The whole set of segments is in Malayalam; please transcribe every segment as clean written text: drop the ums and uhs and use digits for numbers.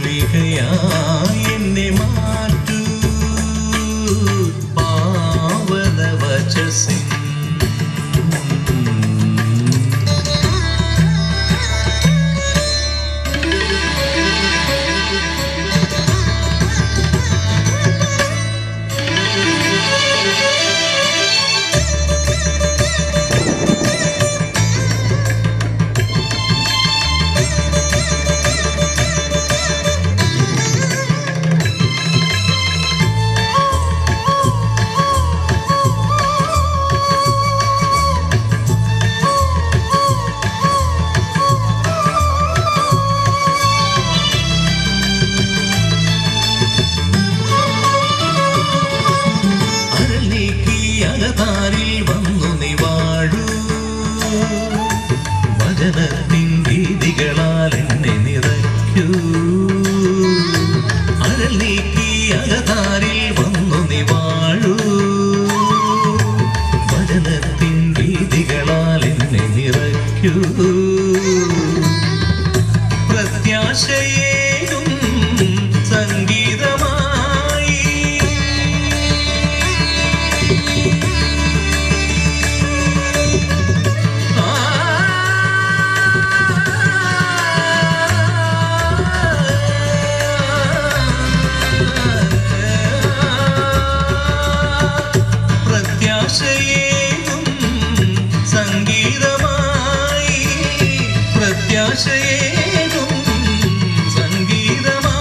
മുരളികയായി എന്നെ മാറ്റൂ പാവന വചസ്സിൻ വചനത്തിൻ രീതികളാൽ എന്നെ നിറയ്ക്കൂ അഴൽ നീക്കി അകതാരിൽ വന്നു നീ വാഴൂ വചനത്തിൻ രീതികളാൽ എന്നെ നിറയ്ക്കൂ പ്രത്യാശയേകും സംഗീതമായി പ്രത്യാശയേകും സംഗീതമായി പ്രത്യാശയേകും സംഗീതമായി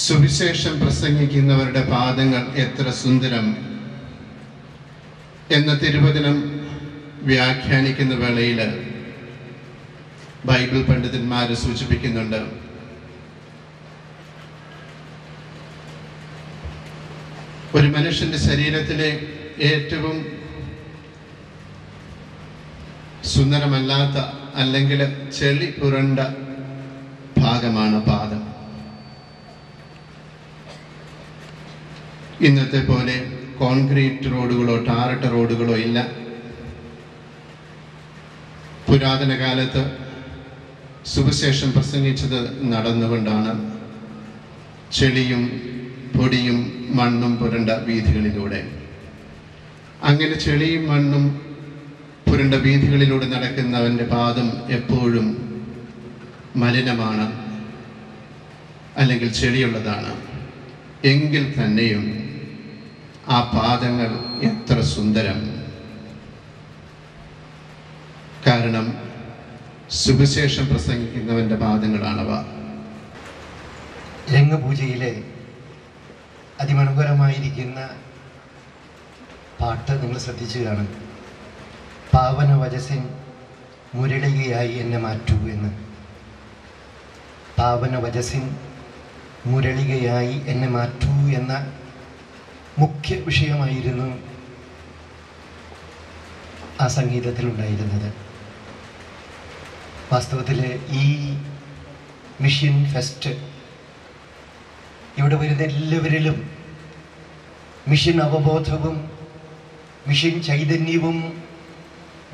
സുവിശേഷം പ്രസംഗിക്കുന്നവരുടെ പാദങ്ങൾ എത്ര സുന്ദരം എന്ന തിരുവചനം വ്യാഖ്യാനിക്കുന്ന വേളയിൽ ബൈബിൾ പണ്ഡിതന്മാർ സൂചിപ്പിക്കുന്നുണ്ട്. ഒരു മനുഷ്യന്റെ ശരീരത്തിലെ ഏറ്റവും സുന്ദരമല്ലാത്ത അല്ലെങ്കിൽ ചെളി പുരണ്ട ഭാഗമാണ് പാദം. ഇന്നത്തെ പോലെ കോൺക്രീറ്റ് റോഡുകളോ ടാറിട്ട റോഡുകളോ ഇല്ല. പുരാതന കാലത്ത് സുവിശേഷം പ്രസംഗിച്ചത് നടന്നുകൊണ്ടാണ് ചെളിയും പൊടിയും മണ്ണും പുരണ്ട വീഥികളിലൂടെ. അങ്ങനെ ചെളിയും മണ്ണും പുരണ്ട വീഥികളിലൂടെ നടക്കുന്നവൻ്റെ പാദം എപ്പോഴും മലിനമാണ്, അല്ലെങ്കിൽ ചെളിയുള്ളതാണ്. എങ്കിൽ തന്നെയും ആ പാദങ്ങൾ എത്ര സുന്ദരം! കാരണം സുവിശേഷം പ്രസംഗിക്കുന്നവൻ്റെ പാദങ്ങളാണവ. രംഗപൂജയിലെ അതിമനോഹരമായിരിക്കുന്ന പാട്ട് നിങ്ങൾ ശ്രദ്ധിച്ചു കാണും. പാവന വചസ്സിൻ മുരളികയായി എന്നെ മാറ്റൂ എന്ന്. പാവന വചസ്സിൻ മുരളികയായി എന്നെ മാറ്റൂ എന്ന മുഖ്യ വിഷയമായിരുന്നു ആ സംഗീതത്തിലുണ്ടായിരുന്നത്. വാസ്തവത്തിൽ ഈ മിഷൻ ഫെസ്റ്റ് ഇവിടെ വരുന്ന എല്ലാവരിലും മിഷൻ അവബോധവും മിഷൻ ചൈതന്യവും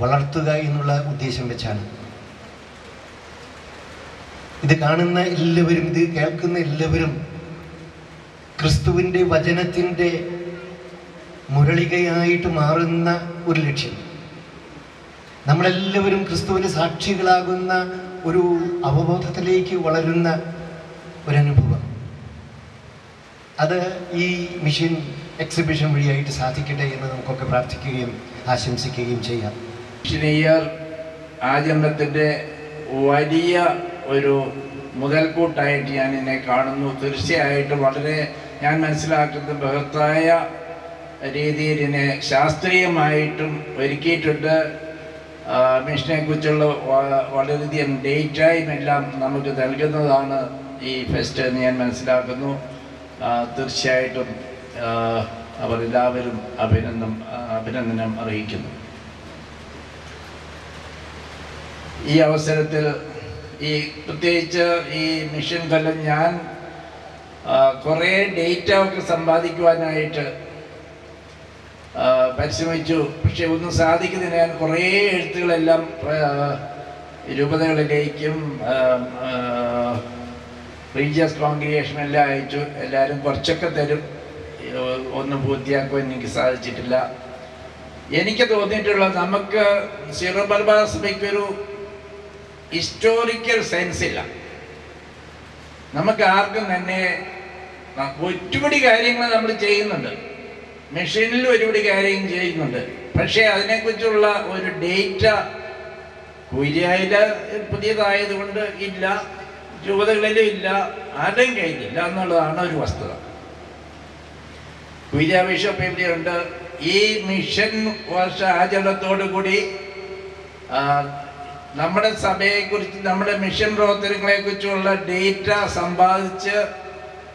വളർത്തുക എന്നുള്ള ഉദ്ദേശം വെച്ചാണ്. ഇത് കാണുന്ന എല്ലാവരും, ഇത് കേൾക്കുന്ന എല്ലാവരും ക്രിസ്തുവിൻ്റെ വചനത്തിൻ്റെ മുരളികയായിട്ട് മാറുന്ന ഒരു ലക്ഷ്യം, നമ്മളെല്ലാവരും ക്രിസ്തുവിൻ്റെ സാക്ഷികളാകുന്ന ഒരു അവബോധത്തിലേക്ക് വളരുന്ന ഒരനുഭവം, അത് ഈ മിഷൻ എക്സിബിഷൻ വഴിയായിട്ട് സാധിക്കട്ടെ എന്ന് നമുക്കൊക്കെ പ്രാർത്ഥിക്കുകയും ആശംസിക്കുകയും ചെയ്യാം. മിഷൻ ഇയർ ആചരണത്തിൻ്റെ വലിയ ഒരു മുതൽക്കൂട്ടായിട്ട് ഞാൻ എന്നെ കാണുന്നു. തീർച്ചയായിട്ടും വളരെ ഞാൻ മനസ്സിലാക്കുന്ന ബൃഹത്തായ രീതിയിൽ എന്നെ ശാസ്ത്രീയമായിട്ടും ഒരുക്കിയിട്ടുണ്ട്. മിഷനെ കുറിച്ചുള്ള വളരെയധികം ഡേറ്റയും എല്ലാം നമുക്ക് നൽകുന്നതാണ് ഈ ഫെസ്റ്റ് എന്ന് ഞാൻ മനസ്സിലാക്കുന്നു. തീർച്ചയായിട്ടും അവരെല്ലാവരും അഭിനന്ദനം അറിയിക്കുന്നു. ഈ അവസരത്തിൽ ഈ പ്രത്യേകിച്ച് ഈ മിഷൻ കൊല്ലം ഞാൻ കുറേ ഡേറ്റ ഒക്കെ സമ്പാദിക്കുവാനായിട്ട് പരിശ്രമിച്ചു. പക്ഷെ ഒന്നും സാധിക്കുന്നില്ല. ഞാൻ കുറേ എഴുത്തുകളെല്ലാം രൂപതകളിലേക്കും റീജിയസ് കോൺഗ്രിഗേഷനെല്ലാം അയച്ചു. എല്ലാവരും കുറച്ചൊക്കെ തരും, ഒന്നും പൂർത്തിയാക്കുവാൻ എനിക്ക് സാധിച്ചിട്ടില്ല. എനിക്ക് തോന്നിയിട്ടുള്ളത് നമുക്ക് സീറോ മലബാർ സഭയ്ക്കൊരു ഹിസ്റ്റോറിക്കൽ സെൻസ് ഇല്ല. നമുക്ക് ആർക്കും തന്നെ ഒരുപടി കാര്യങ്ങൾ നമ്മൾ ചെയ്യുന്നുണ്ട്, മെഷീനിൽ ഒരുപടി കാര്യം ചെയ്യുന്നുണ്ട്. പക്ഷേ അതിനെക്കുറിച്ചുള്ള ഒരു ഡേറ്റ കുര്യായിൽ പുതിയതായതുകൊണ്ട് ഇല്ല, രൂപതകളിലും ഇല്ല, ആരുടെയും കയ്യിലില്ല എന്നുള്ളതാണ് ഒരു വസ്തുത. കുര്യ ബിഷപ്പ് എവിടെയുണ്ട്? ഈ മിഷൻ വർഷ ആചരണത്തോടു കൂടി നമ്മുടെ സഭയെക്കുറിച്ച്, നമ്മുടെ മിഷൻ പ്രവർത്തനങ്ങളെ കുറിച്ചുള്ള ഡേറ്റ സമ്പാദിച്ച്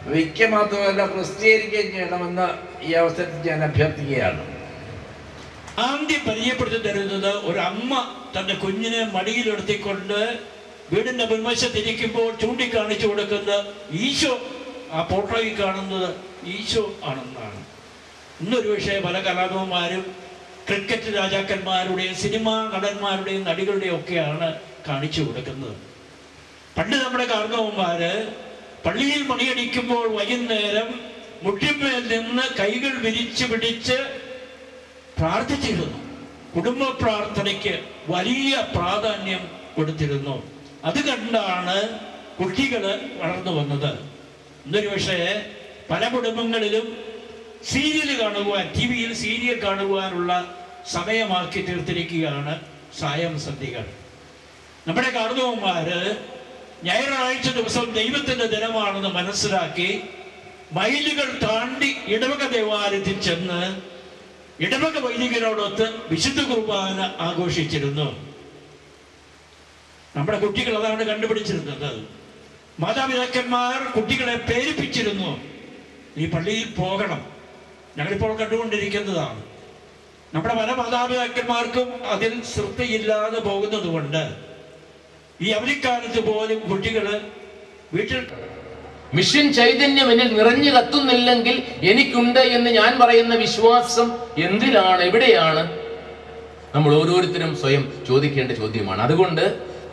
വയ്ക്കുക മാത്രമല്ല പ്രസിദ്ധീകരിക്കുകയും ചെയ്യണമെന്ന് ഈ അവസരത്തിൽ ഞാൻ അഭ്യർത്ഥിക്കുകയാണ്. ആദ്യം പരിചയപ്പെടുത്തി തരുന്നത് ഒരു അമ്മ തൻ്റെ കുഞ്ഞിനെ മടിയിലെടുത്തിക്കൊണ്ട് വീടിൻ്റെ മുൻവശത്തിരിക്കുമ്പോൾ ചൂണ്ടിക്കാണിച്ചു കൊടുക്കുന്ന ഈശോ, ആ ഫോട്ടോയിൽ കാണുന്നത് ഈശോ ആണെന്നാണ്. ഇന്നൊരു പക്ഷേ പല കലാകാരന്മാരും ക്രിക്കറ്റ് രാജാക്കന്മാരുടെയും സിനിമാ നടന്മാരുടെയും നടികളുടെയും ഒക്കെയാണ് കാണിച്ചു കൊടുക്കുന്നത്. പണ്ട് നമ്മുടെ കാരണവന്മാര് പള്ളിയിൽ മണിയടിക്കുമ്പോൾ വൈകുന്നേരം മുട്ടിന്മേൽ നിന്ന് കൈകൾ വിരിച്ചു പിടിച്ച് പ്രാർത്ഥിച്ചിരുന്നു. കുടുംബ പ്രാർത്ഥനയ്ക്ക് വലിയ പ്രാധാന്യം കൊടുത്തിരുന്നു. അത് കണ്ടാണ് കുട്ടികൾ വളർന്നു വന്നത്. ഇന്നൊരു പക്ഷേ പല കുടുംബങ്ങളിലും സീരിയൽ കാണുവാൻ, ടി വിയിൽ സീരിയൽ കാണുവാനുള്ള സമയമാക്കി തീർത്തിരിക്കുകയാണ് സായം സന്ധികൾ. നമ്മുടെ കാർന്നവന്മാര് ഞായറാഴ്ച ദിവസം ദൈവത്തിന്റെ ദിനമാണെന്ന് മനസ്സിലാക്കി മൈലുകൾ താണ്ടി ഇടവക ദേവാലയത്തിൽ ചെന്ന് ഇടവക വൈദികരോടൊത്ത് വിശുദ്ധ കുർബാന ആഘോഷിച്ചിരുന്നു. നമ്മുടെ കുട്ടികൾ അതാണ് കണ്ടുപിടിച്ചിരുന്നത്. മാതാപിതാക്കന്മാർ കുട്ടികളെ പ്രേരിപ്പിച്ചിരുന്നു, ഈ പള്ളിയിൽ പോകണം. ഞങ്ങളിപ്പോൾ കണ്ടുകൊണ്ടിരിക്കുന്നതാണ്. നമ്മുടെ പല മാതാപിതാക്കന്മാർക്കും അതിൽ ശ്രദ്ധയില്ലാതെ പോകുന്നത് കൊണ്ട് ഈ അവധിക്കാലത്ത് പോലും കുട്ടികള് വീട്ടിൽ മിഷൻ ചൈതന്യം എന്നിൽ നിറഞ്ഞു കത്തുന്നില്ലെങ്കിൽ എനിക്കുണ്ട് എന്ന് ഞാൻ പറയുന്ന വിശ്വാസം എന്തിലാണ്, എവിടെയാണ്? നമ്മൾ ഓരോരുത്തരും സ്വയം ചോദിക്കേണ്ട ചോദ്യമാണ്. അതുകൊണ്ട്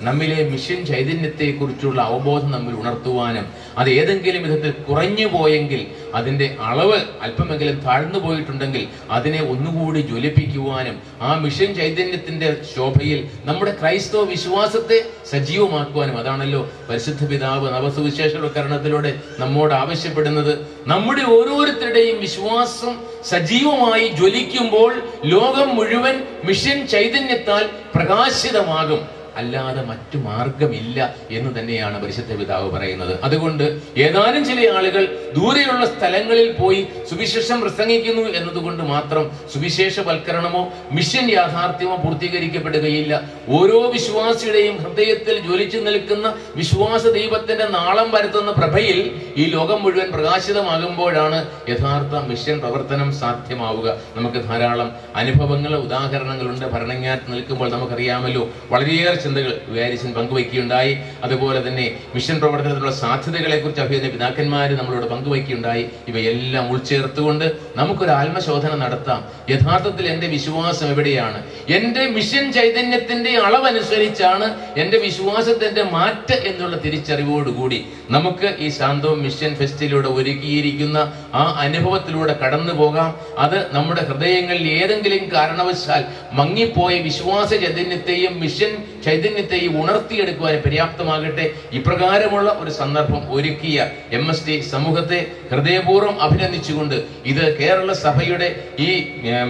നമ്മിലെ മിഷൻ ചൈതന്യത്തെ കുറിച്ചുള്ള അവബോധം നമ്മൾ ഉണർത്തുവാനും അത് ഏതെങ്കിലും വിധത്തിൽ കുറഞ്ഞു പോയെങ്കിൽ, അതിൻ്റെ അളവ് അല്പമെങ്കിലും താഴ്ന്നു പോയിട്ടുണ്ടെങ്കിൽ അതിനെ ഒന്നുകൂടി ജ്വലിപ്പിക്കുവാനും ആ മിഷൻ ചൈതന്യത്തിന്റെ ശോഭയിൽ നമ്മുടെ ക്രൈസ്തവ വിശ്വാസത്തെ സജീവമാക്കുവാനും അതാണല്ലോ പരിശുദ്ധ പിതാവ് നവസുവിശേഷവൽക്കരണത്തിലൂടെ നമ്മോട് ആവശ്യപ്പെടുന്നത്. നമ്മുടെ ഓരോരുത്തരുടെയും വിശ്വാസം സജീവമായി ജ്വലിക്കുമ്പോൾ ലോകം മുഴുവൻ മിഷൻ ചൈതന്യത്താൽ പ്രകാശിതമാകും. അല്ലാതെ മറ്റു മാർഗമില്ല എന്ന് തന്നെയാണ് പരിശുദ്ധ പിതാവ് പറയുന്നത്. അതുകൊണ്ട് ഏതാനും ചില ആളുകൾ ദൂരെയുള്ള സ്ഥലങ്ങളിൽ പോയി സുവിശേഷം പ്രസംഗിക്കുന്നു എന്നതുകൊണ്ട് മാത്രം സുവിശേഷവൽക്കരണമോ മിഷൻ യാഥാർത്ഥ്യമോ പൂർത്തീകരിക്കപ്പെടുകയില്ല. ഓരോ വിശ്വാസിയുടെയും ഹൃദയത്തിൽ ജ്വലിച്ചു നിൽക്കുന്ന വിശ്വാസ ദൈവത്തിന്റെ നാളം പരത്തുന്ന പ്രഭയിൽ ഈ ലോകം മുഴുവൻ പ്രകാശിതമാകുമ്പോഴാണ് യഥാർത്ഥ മിഷൻ പ്രവർത്തനം സാധ്യമാവുക. നമുക്ക് ധാരാളം അനുഭവങ്ങൾ, ഉദാഹരണങ്ങളുണ്ട്. ഭരണങ്ങാനത്ത് നിൽക്കുമ്പോൾ നമുക്കറിയാമല്ലോ, വളരെയേറെ ചിന്തകൾ വികാരിച്ചൻ പങ്കുവയ്ക്കുകയുണ്ടായി. അതുപോലെ തന്നെ മിഷൻ പ്രവർത്തനത്തിലുള്ള സാധ്യതകളെ കുറിച്ച് അഭിനന്ദ പിതാക്കന്മാര് നമ്മളോട് പങ്കുവയ്ക്കുകയുണ്ടായി. ഇവയെല്ലാം ഉൾച്ചേർത്തുകൊണ്ട് നമുക്കൊരു ആത്മശോധന നടത്താം. യഥാർത്ഥത്തിൽ എൻ്റെ വിശ്വാസം എവിടെയാണ്? എൻ്റെ മിഷൻ ചൈതന്യത്തിന്റെ അളവനുസരിച്ചാണ് എൻ്റെ വിശ്വാസത്തിന്റെ മാറ്റ് എന്നുള്ള തിരിച്ചറിവോടുകൂടി നമുക്ക് ഈ ശാന്തവും മിഷൻ ഫെസ്റ്റിലൂടെ ഒരുക്കിയിരിക്കുന്ന ആ അനുഭവത്തിലൂടെ കടന്നു പോകാം. അത് നമ്മുടെ ഹൃദയങ്ങളിൽ ഏതെങ്കിലും കാരണവശാൽ മങ്ങിപ്പോയ വിശ്വാസ ചൈതന്യത്തെയും മിഷൻ ചൈതന്യത്തെ ഈ ഉണർത്തിയെടുക്കുവാൻ പര്യാപ്തമാകട്ടെ. ഇപ്രകാരമുള്ള ഒരു സന്ദർഭം ഒരുക്കിയ MST സമൂഹത്തെ ഹൃദയപൂർവ്വം അഭിനന്ദിച്ചുകൊണ്ട് ഇത് കേരള സഭയുടെ ഈ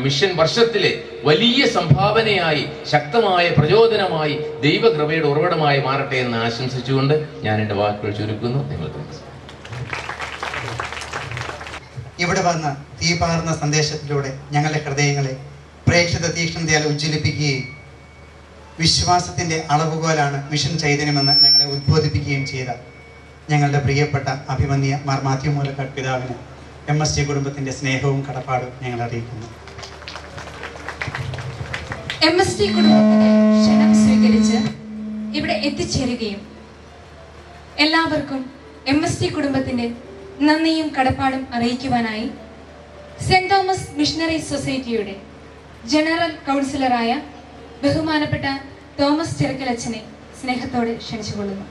മിഷൻ വർഷത്തിലെ വലിയ സംഭാവനയായി, ശക്തമായ പ്രചോദനമായി, ദൈവകൃപയുടെ ഉറവിടമായി മാറട്ടെ എന്ന് ആശംസിച്ചുകൊണ്ട് ഞാൻ എൻ്റെ വാക്കുകൾ ചുരുക്കുന്നു. നിങ്ങൾക്ക് ഇവിടെ വന്ന തീപാർന്ന സന്ദേശത്തിലൂടെ ഞങ്ങളുടെ ഹൃദയങ്ങളെ പ്രേക്ഷിത തീക്ഷ്ണതയാൽ ഉജ്ജ്വലിപ്പിക്കുകയും വിശ്വാസത്തിൻ്റെ അളവുകോലാണ് മിഷൻ ചൈതന്യമെന്ന് ഞങ്ങളെ ഉദ്ബോധിപ്പിക്കുകയും ചെയ്ത ഞങ്ങളുടെ പ്രിയപ്പെട്ട അഭിമന്യ മാർ മാത്യു മൂലക്കാട് പിതാവിന് MST കുടുംബത്തിൻ്റെ സ്നേഹവും കടപ്പാടും ഞങ്ങൾ അറിയിക്കുന്നു. MST കുടുംബത്തിന്റെ ക്ഷണം സ്വീകരിച്ച് ഇവിടെ എത്തിച്ചേരുകയും എല്ലാവർക്കും MST കുടുംബത്തിന്റെ നന്ദിയും കടപ്പാടും അറിയിക്കുവാനായി സെന്റ് തോമസ് മിഷണറി സൊസൈറ്റിയുടെ ജനറൽ കൗൺസിലറായ ബഹുമാനപ്പെട്ട തോമസ് ചിറക്കലച്ചനെ സ്നേഹത്തോടെ ക്ഷണിച്ചുകൊള്ളുന്നു.